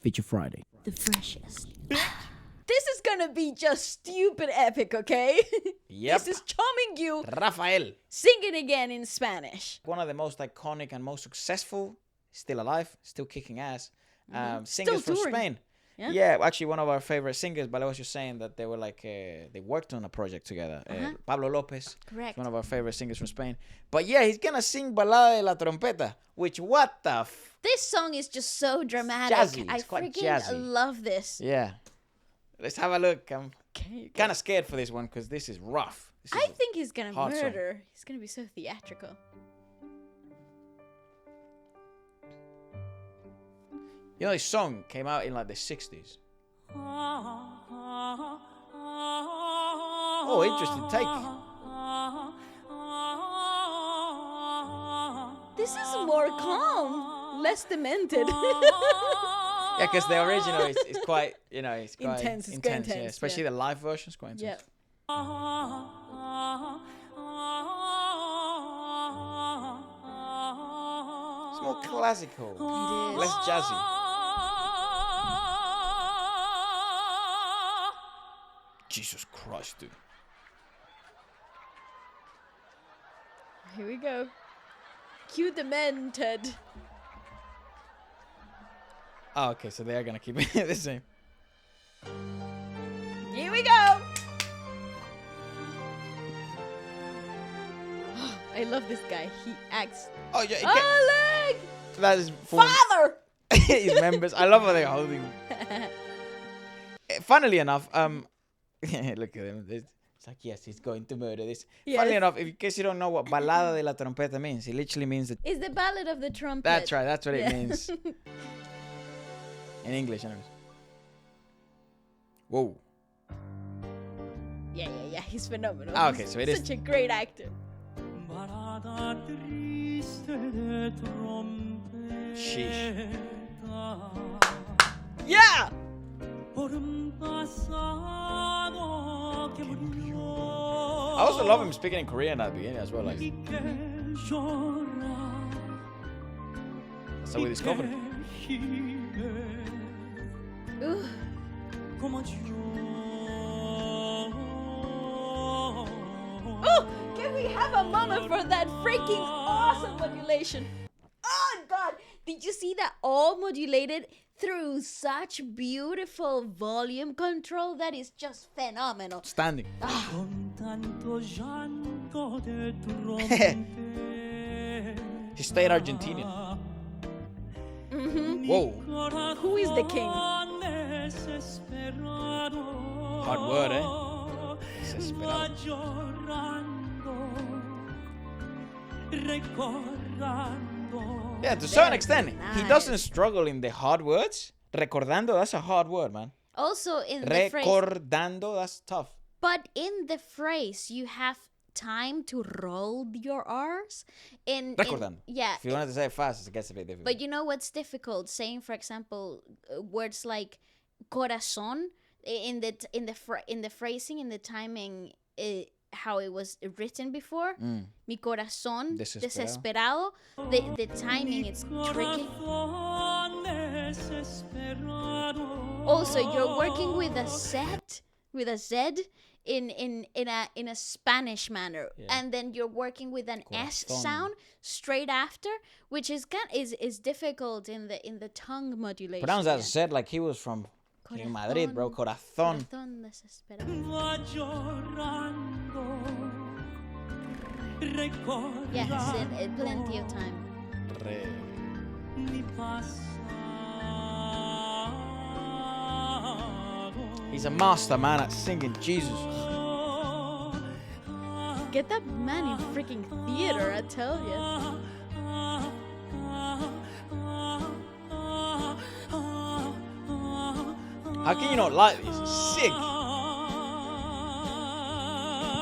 Feature Friday. The freshest. This is gonna be just stupid epic, okay? Yep. This is Mingyu Rafael. singing again in Spanish. One of the most iconic and most successful, still alive, still kicking ass, singers from touring. Spain. Yeah, actually one of our favorite singers, but I was just saying that they were like, they worked on a project together. Pablo Lopez. Correct. One of our favorite singers from Spain. But yeah, he's gonna sing Balada De La Trompeta, which what the This song is just so dramatic. Jazzy. I It's quite freaking jazzy. love this. Yeah. Let's have a look. I'm Okay. kind of scared for this one because this is rough. This is I think he's gonna hard song. murder. He's gonna be so theatrical. You know, this song came out in like the 60s. Oh, interesting take. This is more calm, less demented. Yeah, because the original is quite, you know, it's quite Intense, intense. it's quite Yeah. intense, Especially yeah. the live version is quite intense. Yeah. It's more classical. It is. Less jazzy. Jesus Christ, dude. Here we go. Cue demented. Oh, okay, so they are gonna keep it the same. Here we go. I love this guy. He acts. Oh, yeah. Oleg! That is Father! his members. I love how they're holding him. Funnily enough, look at him. It's like, yes, he's going to murder this. Yes. Funnily enough, in case you don't know what Balada de la Trompeta means, it literally means that. It's the Ballad of the Trumpet. That's right, that's what Yeah. it means. In English, anyways. Whoa. Yeah. He's phenomenal. Ah, okay, He's so it is- such a great actor. Sheesh. Yeah! I also love him speaking in Korean at the beginning as well. Like, that's how we discovered it. Ooh. Oh, can we have a moment for that freaking awesome modulation? Oh God, did you see that all modulated through such beautiful volume control? That is just phenomenal. Standing. He stayed Argentinian. Whoa. Who is the king? Hard word, eh? Desesperado. Yeah, to a certain extent, he doesn't struggle in the hard words. Recordando, that's a hard word, man. Also in the phrase, Recordando, that's tough. but in the phrase you have time to roll your R's. Recordando. Yeah. If you wanted to say it fast, it gets a bit difficult. But you know what's difficult? Saying, for example, words like corazón in the phrasing, in the timing, how it was written before. Mi corazón desesperado. The timing, it's tricky. Also, you're working with a Z in a Spanish manner, and then you're working with an S sound straight after, which is difficult in the tongue modulation. Pronounce that Z like he was from Madrid, bro. Corazón. Corazón desesperado. Yes, in plenty of time. He's a master, man, at singing. Jesus. Get that man in freaking theater, I tell you. How can you not like this? It's sick.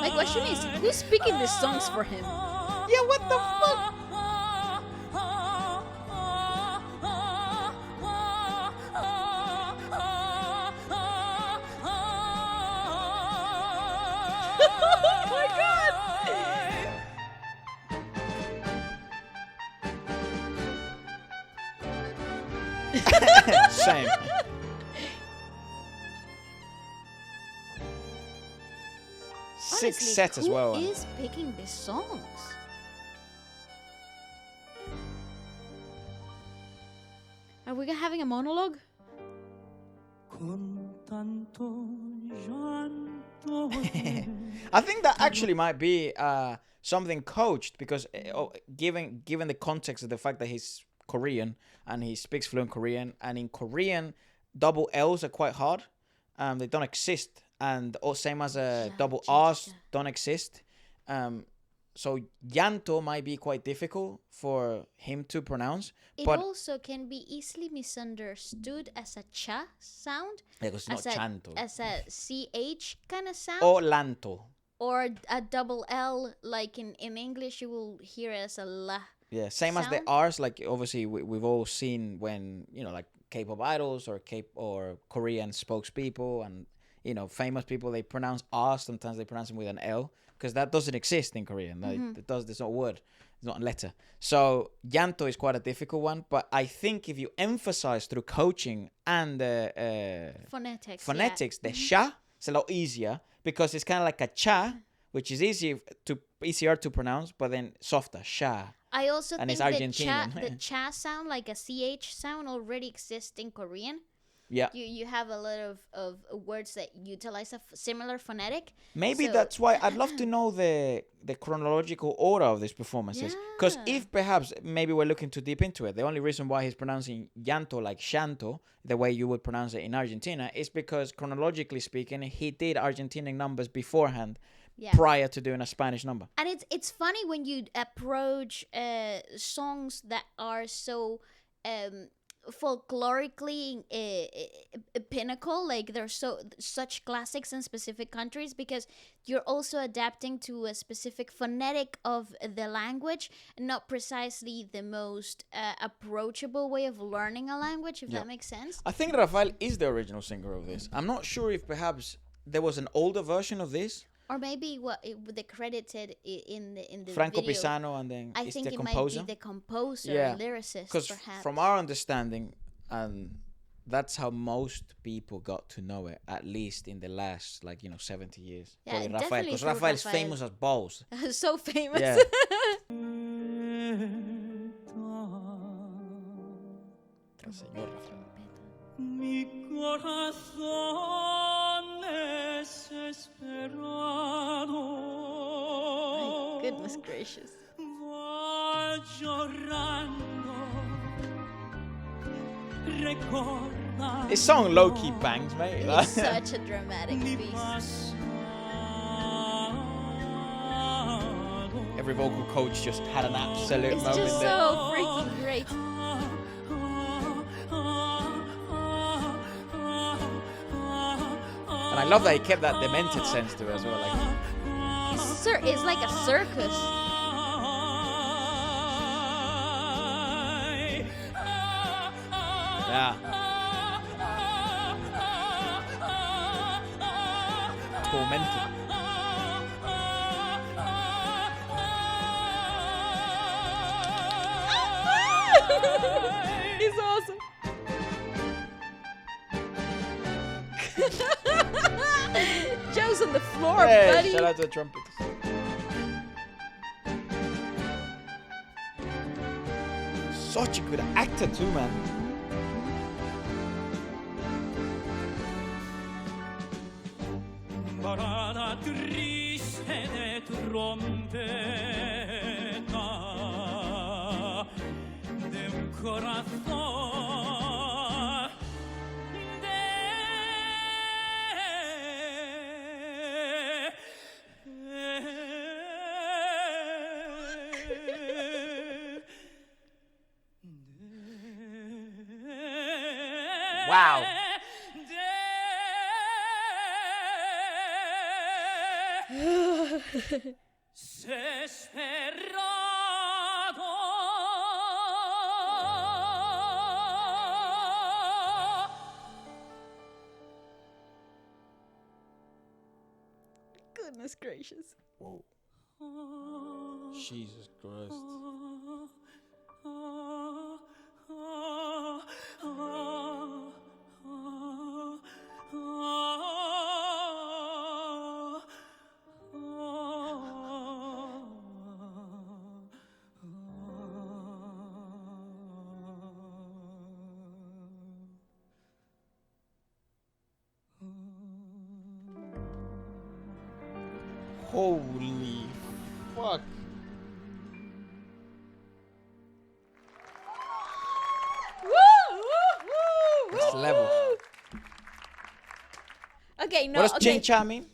My question is, who's speaking these songs for him? Yeah, what the fuck? Oh my God! Same. Six Honestly, sets as well. Who is picking these songs? Are we having a monologue? I think that actually might be something coached because given the context of the fact that he's Korean and he speaks fluent Korean, and in Korean double L's are quite hard. They don't exist, and same as double R's don't exist. So llanto might be quite difficult for him to pronounce. It but also can be easily misunderstood as a cha sound. Because it's not chanto. As a ch kind of sound. Or lanto. Or a double L, like in English you will hear it as a la. Yeah, same sound. As the R's, like obviously we've all seen when, like K-pop idols or Korean spokespeople and, famous people, they pronounce R's, sometimes they pronounce them with an L, because that doesn't exist in Korean. There's no word. It's not a letter. So llanto is quite a difficult one, but I think if you emphasize through coaching and phonetics, the sha is a lot easier because it's kind of like a cha, which is easier to pronounce, but then softer, sha. I also and think the cha sound, like a ch sound, already exists in Korean. Yeah. You have a lot of words that utilize a similar phonetic. Maybe that's why I'd love to know the chronological order of these performances. Because if perhaps maybe we're looking too deep into it, the only reason why he's pronouncing llanto like shanto, the way you would pronounce it in Argentina, is because chronologically speaking, he did Argentinian numbers beforehand. Yeah. Prior to doing a Spanish number. And it's funny when you approach songs that are so folklorically pinnacle, like they're such classics in specific countries, because you're also adapting to a specific phonetic of the language, and not precisely the most approachable way of learning a language, if that makes sense. I think Rafael is the original singer of this. I'm not sure if perhaps there was an older version of this. Or maybe the credited in the Franco video. Pisano, and then I think the it composer. might be the composer, lyricist, because perhaps. From our understanding, and that's how most people got to know it, at least in the last 70 years. Yeah, probably Rafael, because Rafael's famous as balls. So famous. Yeah. Señor Rafael. Mi corazón desesperado. My goodness gracious. Va llorando. Recorda. This song low-key bangs, mate. It's such a dramatic piece. Every vocal coach just had an absolute it's moment just there. so freaking great. And I love that he kept that demented sense to it as well. It's like a circus. Yeah. Tormented. He's awesome. Joe's on the floor, buddy. Shout out to the trumpets. Such a good actor too, man. Balada triste de trompeta de un corazón Wow. Desesperado. Goodness gracious. Whoa. Jesus Christ. Holy fuck. Next level. Okay, no, What does okay. Chincha mean?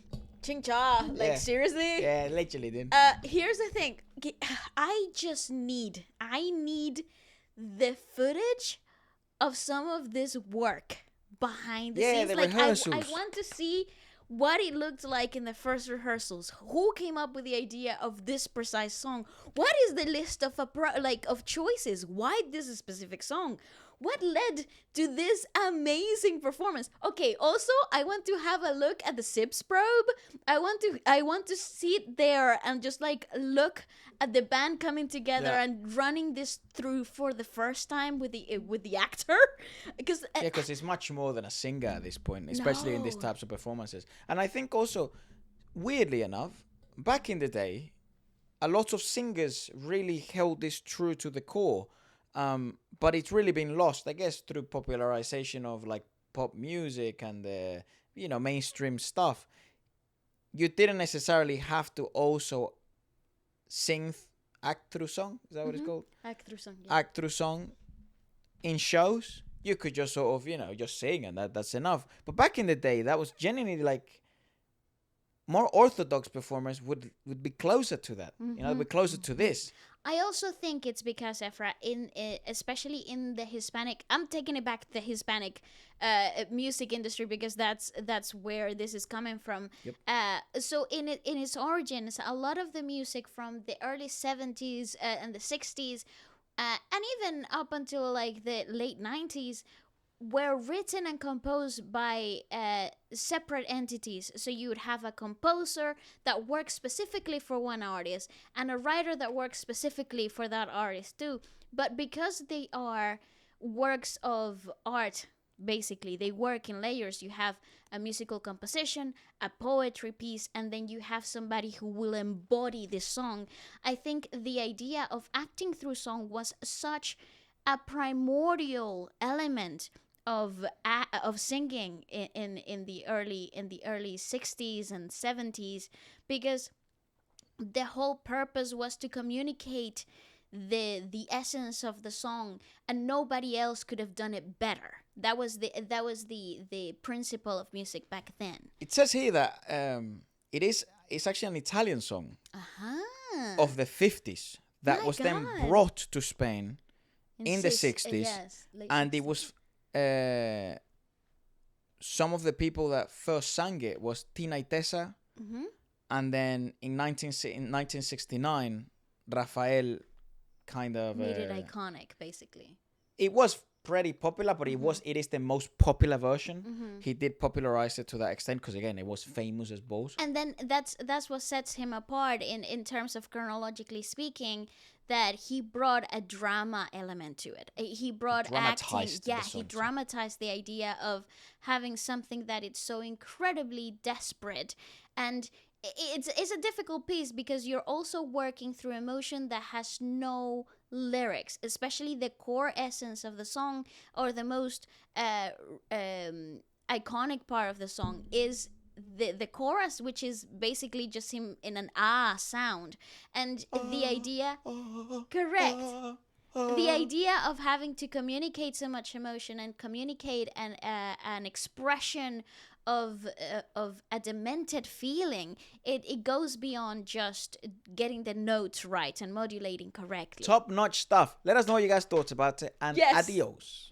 Chincha, like Yeah. seriously? Yeah, literally, dude. Here's the thing. I need the footage of some of this work behind the scenes. the Like I rehearsals. want to see what it looked like in the first rehearsals. Who came up with the idea of this precise song? What is the list of of choices? Why this specific song? What led to this amazing performance? Okay, also I want to have a look at the SIPS probe. I want to sit there and just like look at the band coming together Yeah. and running this through for the first time with the actor, because Yeah, because it's much more than a singer at this point, especially in these No. types of performances. And I think also, weirdly enough, back in the day, a lot of singers really held this true to the core. But it's really been lost, I guess, through popularization of like pop music and the mainstream stuff. You didn't necessarily have to also sing, act through song. Is that what it's called? act through song. Yeah. Act through song in shows. You could just sort of just sing, and that's enough. But back in the day, that was genuinely like more orthodox performers would be closer to that. Be closer to this. I also think it's because Efra, especially in the Hispanic, I'm taking it back to the Hispanic music industry because that's where this is coming from. Yep. So in its origins, a lot of the music from the early 70s and the 60s, and even up until like the late 90s, were written and composed by separate entities. So you would have a composer that works specifically for one artist and a writer that works specifically for that artist too. But because they are works of art, basically, they work in layers. You have a musical composition, a poetry piece, and then you have somebody who will embody this song. I think the idea of acting through song was such a primordial element of singing in the early 60s and 70s, because the whole purpose was to communicate the essence of the song, and nobody else could have done it better. That was the principle of music back then. It says here that it's actually an Italian song of the 50s that My was then God. brought to Spain in the Six- 60s, yes, late and 60s. it was some of the people that first sang it was Tina Itesa, and then in 1969 Rafael kind of made it iconic, basically. it was pretty popular, but it is the most popular version. He did popularize it to that extent because again it was famous as balls. And then that's what sets him apart in terms of chronologically speaking, that he brought a drama element to it. He brought acting. Dramatized the Yeah, song, he dramatized the idea of having something that it's so incredibly desperate. And it's a difficult piece because you're also working through emotion that has no lyrics, especially the core essence of the song, or the most iconic part of the song is the chorus, which is basically just him in an sound. And the idea, correct, the idea of having to communicate so much emotion and communicate an expression of a demented feeling, it goes beyond just getting the notes right and modulating correctly. Top notch stuff. Let us know what you guys thought about it, and Yes. adios.